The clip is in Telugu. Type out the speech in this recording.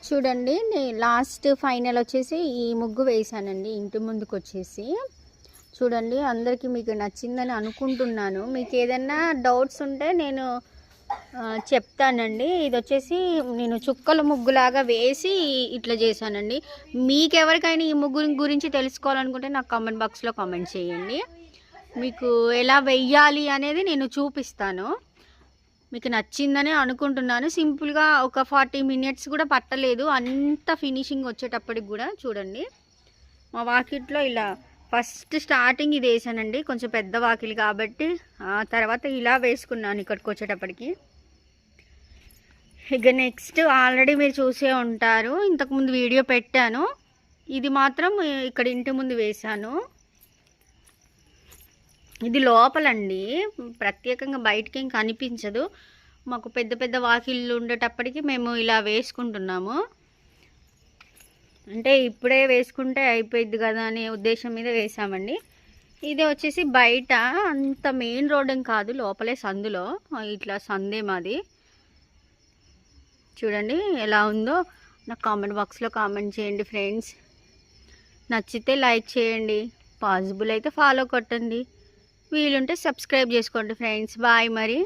చూడండి లాస్ట్ ఫైనల్ వచ్చేసి ఈ ముగ్గు వేసానండి ఇంటి ముందుకు వచ్చేసి. చూడండి అందరికీ మీకు నచ్చిందని అనుకుంటున్నాను. మీకు ఏదైనా డౌట్స్ ఉంటే నేను చెప్తానండి. ఇది వచ్చేసి నేను చుక్కల ముగ్గులాగా వేసి ఇట్లా చేశానండి. మీకు ఎవరికైనా ఈ ముగ్గు గురించి తెలుసుకోవాలనుకుంటే నాకు కామెంట్ బాక్స్లో కామెంట్ చేయండి. మీకు ఎలా వెయ్యాలి అనేది నేను చూపిస్తాను. మీకు నచ్చిందని అనుకుంటున్నాను. సింపుల్గా ఒక 40 మినిట్స్ కూడా పట్టలేదు అంత ఫినిషింగ్ వచ్చేటప్పటికి కూడా. చూడండి మా వాకిట్లో ఇలా ఫస్ట్ స్టార్టింగ్ ఇది వేసానండి, కొంచెం పెద్ద వాకిలి కాబట్టి. తర్వాత ఇలా వేసుకున్నాను ఇక్కడికి వచ్చేటప్పటికి. ఇక నెక్స్ట్ ఆల్రెడీ మీరు చూసే ఉంటారు, ఇంతకుముందు వీడియో పెట్టాను. ఇది మాత్రం ఇక్కడ ఇంటి ముందు వేశాను. ఇది లోపలండి, ప్రత్యేకంగా బయటకి ఏం కనిపించదు. మాకు పెద్ద పెద్ద వాకిళ్ళు ఉండేటప్పటికి మేము ఇలా వేసుకుంటున్నాము. అంటే ఇప్పుడే వేసుకుంటే అయిపోయింది కదా అనే ఉద్దేశం మీద వేసామండి. ఇది వచ్చేసి బయట, అంత మెయిన్ రోడ్ ఏం కాదు, లోపలే సందులో. ఇట్లా సందే మాది. చూడండి ఎలా ఉందో నాకు కామెంట్ బాక్స్లో కామెంట్ చేయండి ఫ్రెండ్స్. నచ్చితే లైక్ చేయండి, పాసిబుల్ అయితే ఫాలో కొట్టండి, వీలుంటే సబ్స్క్రైబ్ చేసుకోండి ఫ్రెండ్స్. బాయ్ మరి.